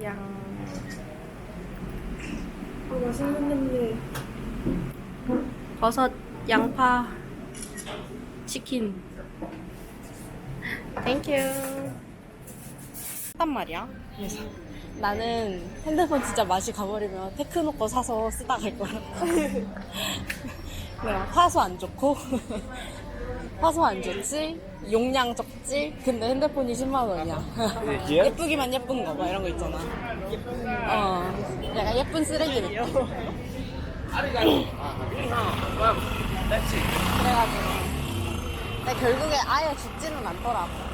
양. 맛있는 냄새. 버섯, 양파, 치킨. 땡큐. 단 말이야. 그래서 나는 핸드폰 진짜 맛이 가버리면 테크노 거 사서 쓰다 갈 거야. 내가 화소 안 좋고 화소 안 좋지, 용량 적지, 근데 핸드폰이 10만 원이야. 예쁘기만 예쁜 거, 막 이런 거 있잖아. 약간 예쁜 쓰레기 느낌. 그래가지고 근데 결국에 아예 죽지는 않더라고.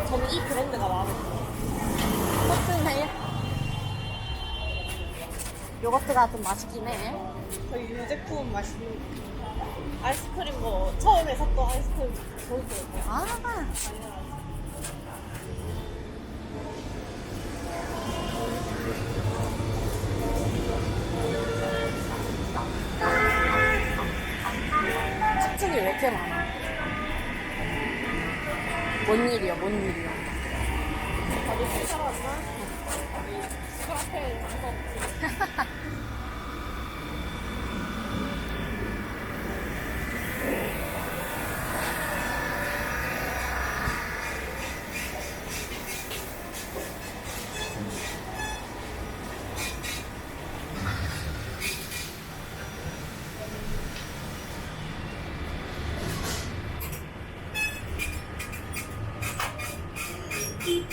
저는 이 브랜드가 마음에 들어요. 코튼헤일. 요거트가 좀 맛있긴 해. 저희 유제품 맛있는 아이스크림 뭐 처음에 샀던 아이스크림 보여드릴게요. 아, 축축이 왜 이렇게 많아? 뭔 일이야, 뭔 일이야. 다들 술 사러 왔나? 술 앞에 가서 이